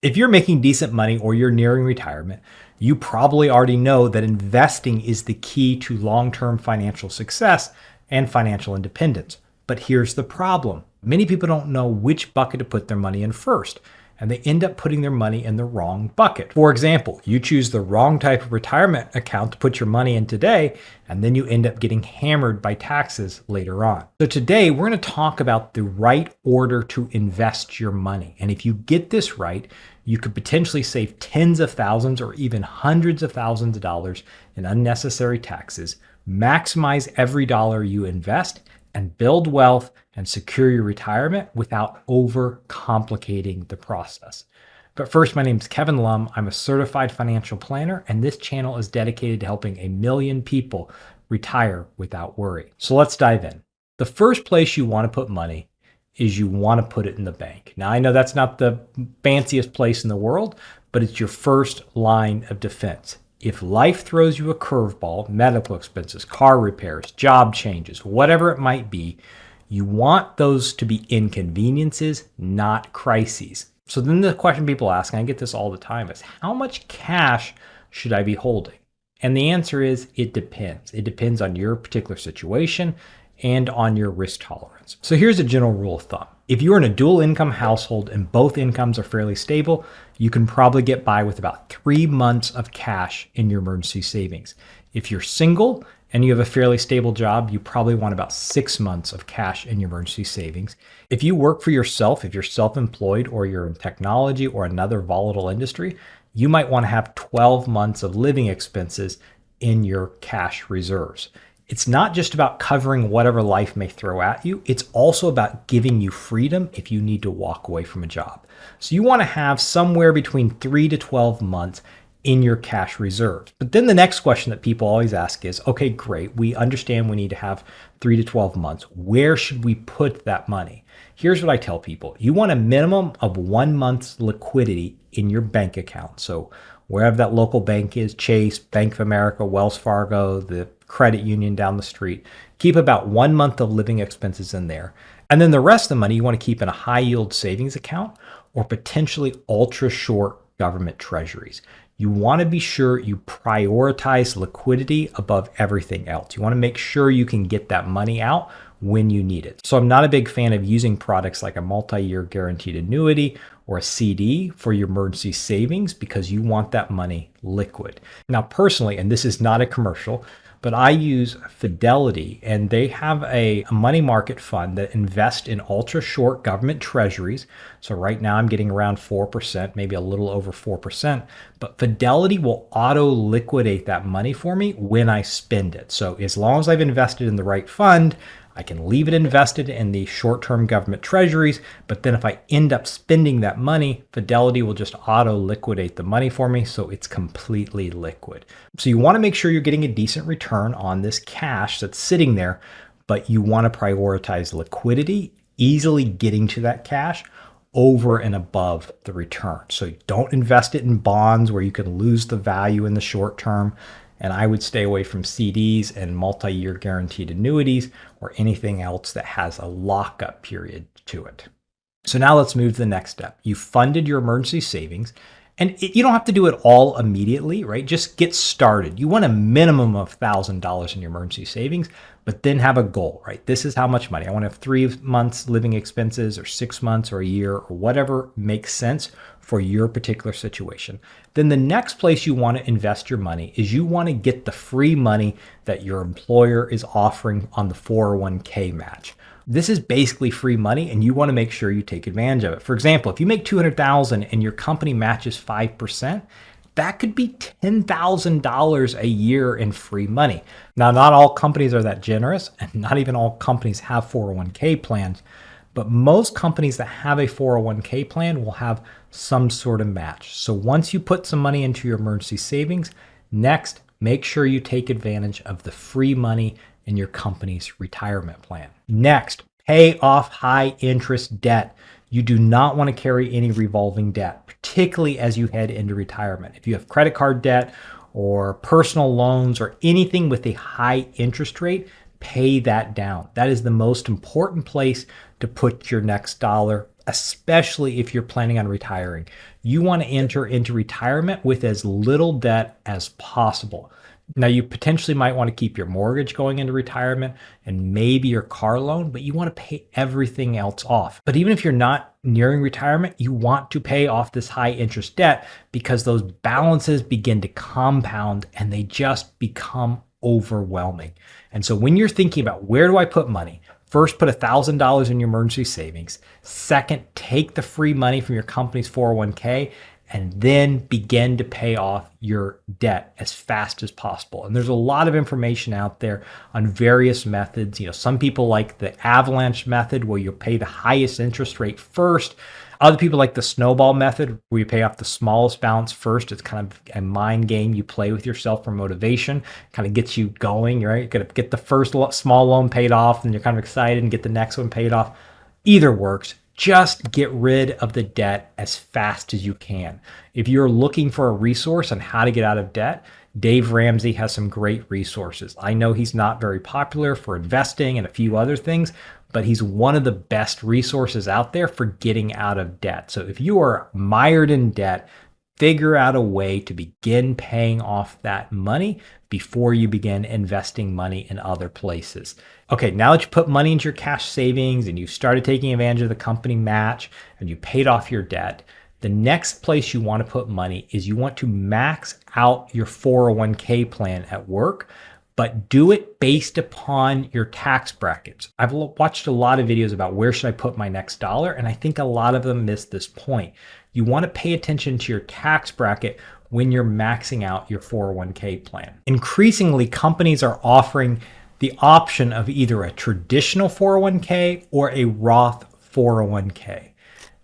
If you're making decent money or you're nearing retirement, you probably already know that investing is the key to long-term financial success and financial independence. But here's the problem. Many people don't know which bucket to put their money in first, and they end up putting their money in the wrong bucket. For example, you choose the wrong type of retirement account to put your money in today, and then you end up getting hammered by taxes later on. So today we're going to talk about the right order to invest your money. And if you get this right, you could potentially save tens of thousands or even hundreds of thousands of dollars in unnecessary taxes, maximize every dollar you invest, and build wealth and secure your retirement without overcomplicating the process. But first, my name is Kevin Lum. I'm a certified financial planner, and this channel is dedicated to helping 1 million people retire without worry. So let's dive in. The first place you want to put money is you want to put it in the bank. Now, I know that's not the fanciest place in the world, but it's your first line of defense. If life throws you a curveball, medical expenses, car repairs, job changes, whatever it might be, you want those to be inconveniences, not crises. So then the question people ask, and I get this all the time, is how much cash should I be holding? And the answer is it depends. It depends on your particular situation and on your risk tolerance. So here's a general rule of thumb. If you're in a dual income household and both incomes are fairly stable, you can probably get by with about 3 months of cash in your emergency savings. If you're single and you have a fairly stable job, you probably want about 6 months of cash in your emergency savings. If you work for yourself, if you're self-employed or you're in technology or another volatile industry, you might want to have 12 months of living expenses in your cash reserves. It's not just about covering whatever life may throw at you. It's also about giving you freedom if you need to walk away from a job. So you want to have somewhere between 3 to 12 months in your cash reserves. But then the next question that people always ask is, okay, great. We understand we need to have 3 to 12 months. Where should we put that money? Here's what I tell people. You want a minimum of 1 month's liquidity in your bank account. So wherever that local bank is, Chase, Bank of America, Wells Fargo, the credit union down the street, keep about 1 month of living expenses in there. And then the rest of the money you want to keep in a high yield savings account or potentially ultra short government treasuries. You want to be sure you prioritize liquidity above everything else. You want to make sure you can get that money out when you need it. So I'm not a big fan of using products like a multi-year guaranteed annuity or a CD for your emergency savings because you want that money liquid. Now, personally, and this is not a commercial, but I use Fidelity, and they have a money market fund that invests in ultra short government treasuries. So right now I'm getting around 4%, maybe a little over 4%, but Fidelity will auto liquidate that money for me when I spend it. So as long as I've invested in the right fund, I can leave it invested in the short-term government treasuries, but then if I end up spending that money, Fidelity will just auto liquidate the money for me, so it's completely liquid. So you want to make sure you're getting a decent return on this cash that's sitting there, but you want to prioritize liquidity, easily getting to that cash over and above the return. So don't invest it in bonds where you can lose the value in the short term. And I would stay away from CDs and multi-year guaranteed annuities or anything else that has a lockup period to it. So now let's move to the next step. You funded your emergency savings, and you don't have to do it all immediately, right? Just get started. You want a minimum of $1,000 in your emergency savings, but then have a goal, right? This is how much money. I want to have 3 months living expenses or 6 months or a year or whatever makes sense for your particular situation. Then the next place you want to invest your money is you want to get the free money that your employer is offering on the 401k match. This is basically free money, and you want to make sure you take advantage of it. For example, if you make $200,000 and your company matches 5%, that could be $10,000 a year in free money. Now, not all companies are that generous, and not even all companies have 401k plans, but most companies that have a 401k plan will have some sort of match. So once you put some money into your emergency savings, next, make sure you take advantage of the free money in your company's retirement plan. Next, pay off high interest debt. You do not want to carry any revolving debt, particularly as you head into retirement. If you have credit card debt or personal loans or anything with a high interest rate, pay that down. That is the most important place to put your next dollar, especially if you're planning on retiring. You want to enter into retirement with as little debt as possible. Now, you potentially might want to keep your mortgage going into retirement and maybe your car loan, but you want to pay everything else off. But even if you're not nearing retirement, you want to pay off this high interest debt because those balances begin to compound and they just become overwhelming. And so when you're thinking about where do I put money, first, put $1,000 in your emergency savings. Second, take the free money from your company's 401k and then begin to pay off your debt as fast as possible. And there's a lot of information out there on various methods. Some people like the avalanche method where you pay the highest interest rate first. Other people like the snowball method where you pay off the smallest balance first. It's kind of a mind game you play with yourself for motivation, kind of gets you going, right? You're going to get the first small loan paid off and you're kind of excited and get the next one paid off. Either works. Just get rid of the debt as fast as you can. If you're looking for a resource on how to get out of debt, Dave Ramsey has some great resources. I know he's not very popular for investing and a few other things, but he's one of the best resources out there for getting out of debt. So if you are mired in debt, figure out a way to begin paying off that money before you begin investing money in other places. Okay, now that you put money into your cash savings and you started taking advantage of the company match and you paid off your debt, the next place you want to put money is you want to max out your 401k plan at work, but do it based upon your tax brackets. I've watched a lot of videos about where should I put my next dollar, and I think a lot of them miss this point. You want to pay attention to your tax bracket when you're maxing out your 401k plan. Increasingly, companies are offering the option of either a traditional 401k or a Roth 401k.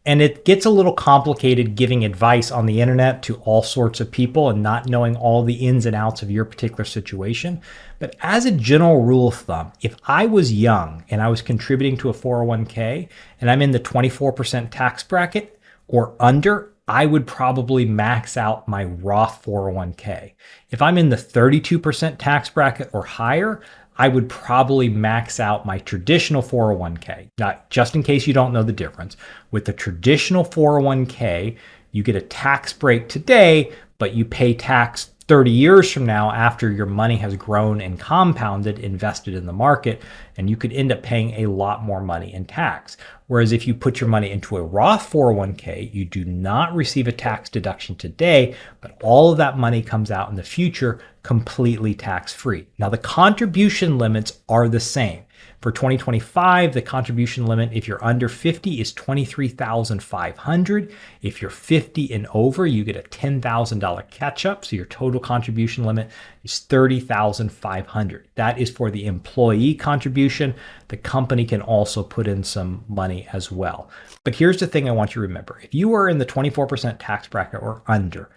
And it gets a little complicated giving advice on the internet to all sorts of people and not knowing all the ins and outs of your particular situation. But as a general rule of thumb, if I was young and I was contributing to a 401k and I'm in the 24% tax bracket or under, I would probably max out my Roth 401k. If I'm in the 32% tax bracket or higher, I would probably max out my traditional 401k. Now, just in case you don't know the difference, with the traditional 401k, you get a tax break today, but you pay tax 30 years from now after your money has grown and compounded, invested in the market, and you could end up paying a lot more money in tax. Whereas if you put your money into a Roth 401k, you do not receive a tax deduction today, but all of that money comes out in the future completely tax-free. Now, the contribution limits are the same. For 2025, the contribution limit, if you're under 50, is $23,500. If you're 50 and over, you get a $10,000 catch-up. So your total contribution limit is $30,500. That is for the employee contribution. The company can also put in some money as well. But here's the thing I want you to remember. If you are in the 24% tax bracket or under,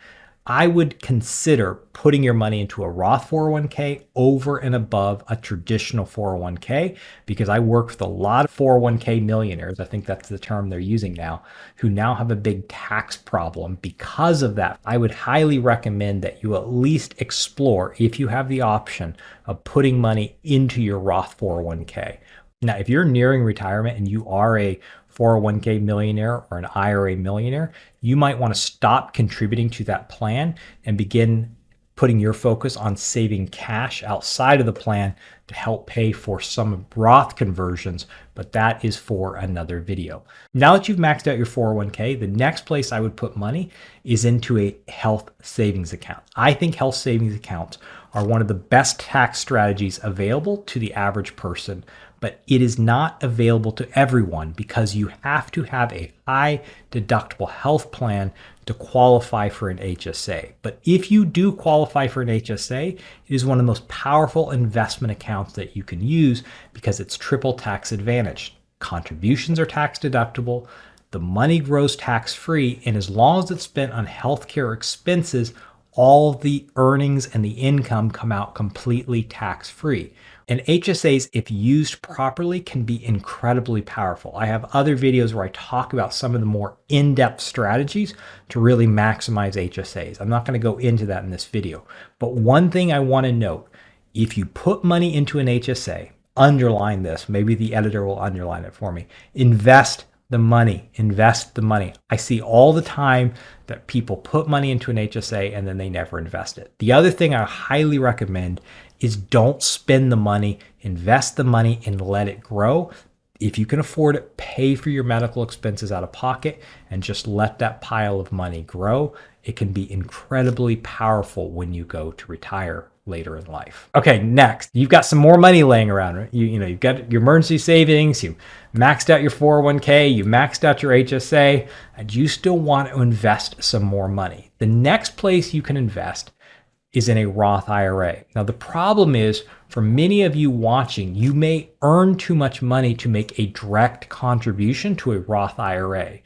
I would consider putting your money into a Roth 401k over and above a traditional 401k, because I work with a lot of 401k millionaires, I think that's the term they're using now, who now have a big tax problem because of that. I would highly recommend that you at least explore, if you have the option, of putting money into your Roth 401k. Now, if you're nearing retirement and you are a 401k millionaire or an IRA millionaire, you might want to stop contributing to that plan and begin putting your focus on saving cash outside of the plan to help pay for some Roth conversions, but that is for another video. Now that you've maxed out your 401k, the next place I would put money is into a health savings account. I think health savings accounts are one of the best tax strategies available to the average person, but it is not available to everyone because you have to have a high deductible health plan to qualify for an HSA. But if you do qualify for an HSA, it is one of the most powerful investment accounts that you can use because it's triple tax advantaged. Contributions are tax deductible, the money grows tax free, and as long as it's spent on healthcare expenses, all the earnings and the income come out completely tax free. And HSAs, if used properly, can be incredibly powerful. I have other videos where I talk about some of the more in-depth strategies to really maximize HSAs. I'm not going to go into that in this video. But one thing I want to note, if you put money into an HSA, underline this, maybe the editor will underline it for me, invest the money, invest the money. I see all the time that people put money into an HSA and then they never invest it. The other thing I highly recommend is don't spend the money, invest the money and let it grow. If you can afford it, pay for your medical expenses out of pocket and just let that pile of money grow. It can be incredibly powerful when you go to retire later in life. Okay, next, you've got some more money laying around, right? You've got your emergency savings, you maxed out your 401k, you maxed out your HSA, and you still want to invest some more money. The next place you can invest is in a Roth IRA. Now, the problem is for many of you watching, you may earn too much money to make a direct contribution to a Roth IRA.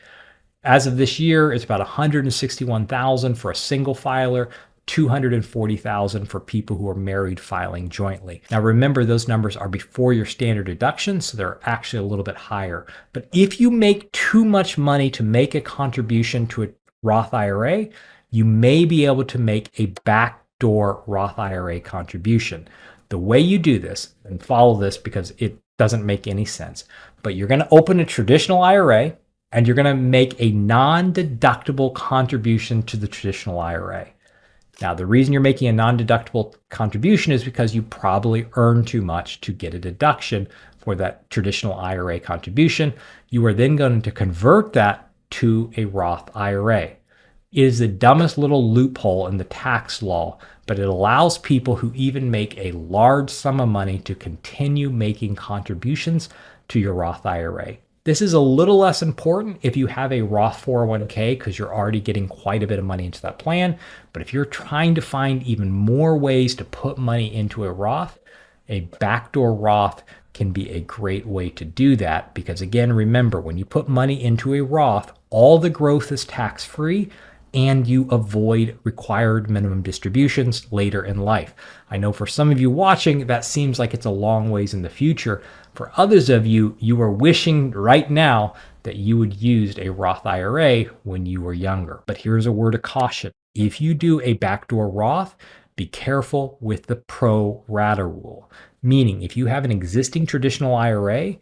As of this year, it's about $161,000 for a single filer, $240,000 for people who are married filing jointly. Now remember, those numbers are before your standard deductions, so they're actually a little bit higher. But if you make too much money to make a contribution to a Roth IRA, you may be able to make a backdoor Roth IRA contribution. The way you do this, and follow this because it doesn't make any sense, but you're going to open a traditional IRA and you're going to make a non-deductible contribution to the traditional IRA. Now, the reason you're making a non-deductible contribution is because you probably earn too much to get a deduction for that traditional IRA contribution. You are then going to convert that to a Roth IRA. It is the dumbest little loophole in the tax law, but it allows people who even make a large sum of money to continue making contributions to your Roth IRA. This is a little less important if you have a Roth 401k because you're already getting quite a bit of money into that plan. But if you're trying to find even more ways to put money into a Roth, a backdoor Roth can be a great way to do that. Because again, remember, when you put money into a Roth, all the growth is tax-free and you avoid required minimum distributions later in life. I know for some of you watching, that seems like it's a long ways in the future. For others of you, you are wishing right now that you would use a Roth IRA when you were younger. But here's a word of caution. If you do a backdoor Roth, be careful with the pro rata rule. Meaning, if you have an existing traditional IRA,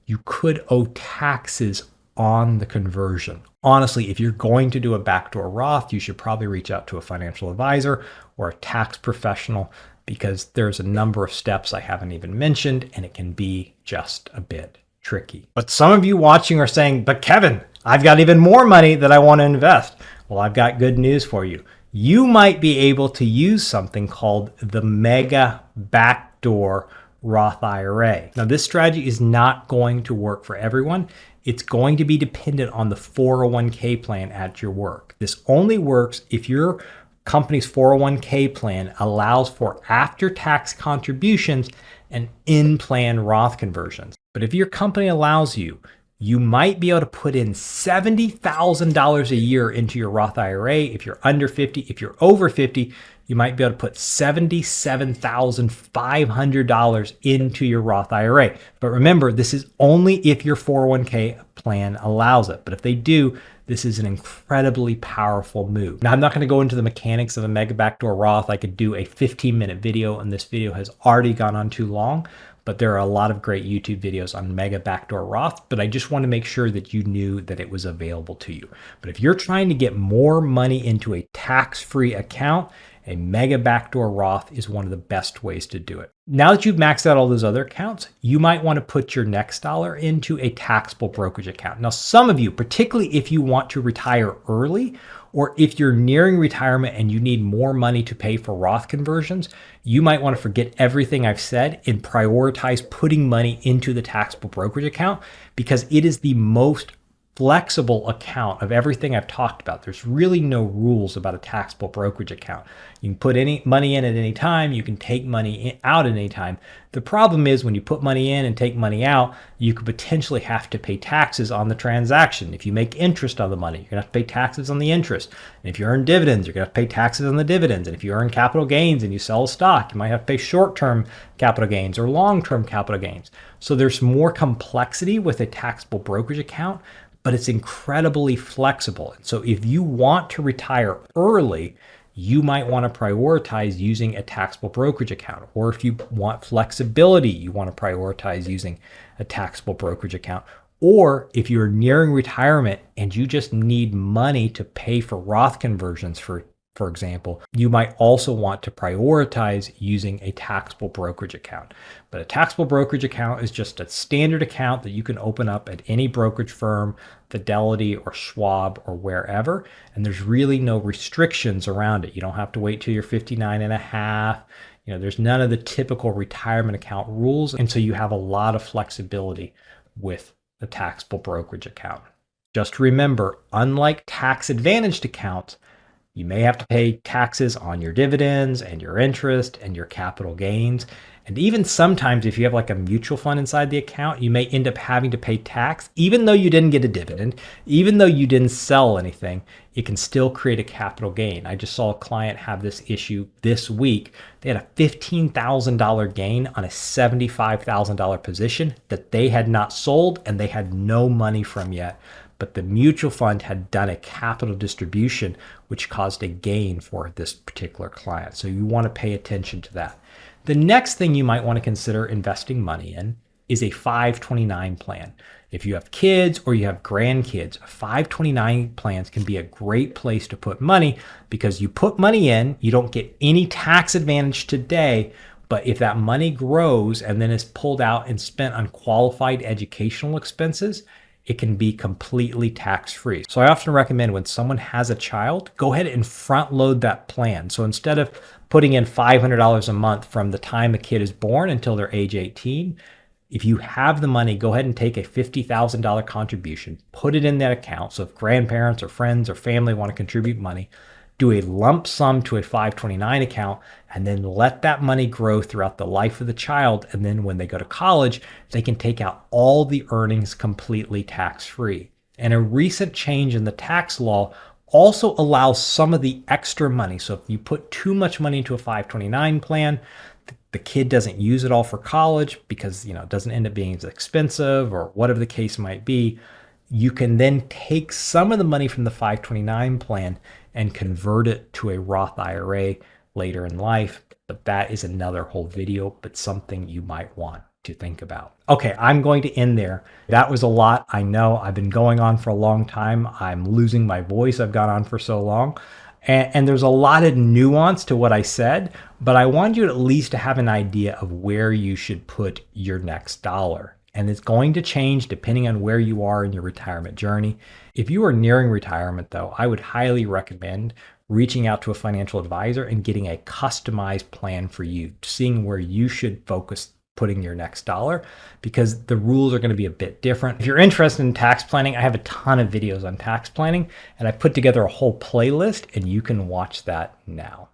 you could owe taxes on the conversion. Honestly, if you're going to do a backdoor Roth, you should probably reach out to a financial advisor or a tax professional because there's a number of steps I haven't even mentioned and it can be just a bit tricky. But some of you watching are saying, but Kevin, I've got even more money that I want to invest. Well, I've got good news for you. You might be able to use something called the Mega Backdoor Roth IRA. Now, this strategy is not going to work for everyone. It's going to be dependent on the 401k plan at your work. This only works if your company's 401k plan allows for after-tax contributions and in-plan Roth conversions. But if your company allows you, you might be able to put in $70,000 a year into your Roth IRA. If you're under 50, if you're over 50, you might be able to put $77,500 into your Roth IRA. But remember, this is only if your 401k plan allows it. But if they do, this is an incredibly powerful move. Now, I'm not going to go into the mechanics of a Mega Backdoor Roth. I could do a 15-minute video, and this video has already gone on too long. But there are a lot of great YouTube videos on Mega Backdoor Roth, but I just want to make sure that you knew that it was available to you. But if you're trying to get more money into a tax-free account, a Mega Backdoor Roth is one of the best ways to do it. Now that you've maxed out all those other accounts, you might want to put your next dollar into a taxable brokerage account. Now, some of you, particularly if you want to retire early, or if you're nearing retirement and you need more money to pay for Roth conversions, you might want to forget everything I've said and prioritize putting money into the taxable brokerage account because it is the most flexible account of everything I've talked about. There's really no rules about a taxable brokerage account. You can put any money in at any time. You can take money out at any time. The problem is when you put money in and take money out, you could potentially have to pay taxes on the transaction. If you make interest on the money, you're going to have to pay taxes on the interest. And if you earn dividends, you're going to have to pay taxes on the dividends. And if you earn capital gains and you sell a stock, you might have to pay short-term capital gains or long-term capital gains. So there's more complexity with a taxable brokerage account, but it's incredibly flexible. So if you want to retire early, you might want to prioritize using a taxable brokerage account. Or if you want flexibility, you want to prioritize using a taxable brokerage account. Or if you're nearing retirement and you just need money to pay for Roth conversions, for example, you might also want to prioritize using a taxable brokerage account. But a taxable brokerage account is just a standard account that you can open up at any brokerage firm, Fidelity or Schwab or wherever. And there's really no restrictions around it. You don't have to wait till you're 59 and a half. There's none of the typical retirement account rules. And so you have a lot of flexibility with the taxable brokerage account. Just remember, unlike tax advantaged accounts, you may have to pay taxes on your dividends and your interest and your capital gains. And even sometimes if you have like a mutual fund inside the account, you may end up having to pay tax, even though you didn't get a dividend, even though you didn't sell anything, it can still create a capital gain. I just saw a client have this issue this week. They had a $15,000 gain on a $75,000 position that they had not sold and they had no money from yet. But the mutual fund had done a capital distribution, which caused a gain for this particular client. So you want to pay attention to that. The next thing you might want to consider investing money in is a 529 plan. If you have kids or you have grandkids, 529 plans can be a great place to put money because you put money in, you don't get any tax advantage today, but if that money grows and then is pulled out and spent on qualified educational expenses, it can be completely tax-free. So I often recommend when someone has a child, go ahead and front load that plan. So instead of putting in $500 a month from the time a kid is born until they're age 18, if you have the money, go ahead and take a $50,000 contribution, put it in that account. So if grandparents or friends or family want to contribute money, do a lump sum to a 529 account, and then let that money grow throughout the life of the child. And then when they go to college, they can take out all the earnings completely tax-free. And a recent change in the tax law also allows some of the extra money. So if you put too much money into a 529 plan, the kid doesn't use it all for college because it doesn't end up being as expensive or whatever the case might be, you can then take some of the money from the 529 plan and convert it to a Roth IRA later in life. But that is another whole video, but something you might want to think about. Okay, I'm going to end there. That was a lot. I know I've been going on for a long time. I'm losing my voice. I've gone on for so long. And there's a lot of nuance to what I said, but I want you at least to have an idea of where you should put your next dollar. And it's going to change depending on where you are in your retirement journey. If you are nearing retirement, though, I would highly recommend reaching out to a financial advisor and getting a customized plan for you, seeing where you should focus putting your next dollar, because the rules are going to be a bit different. If you're interested in tax planning, I have a ton of videos on tax planning, and I put together a whole playlist, and you can watch that now.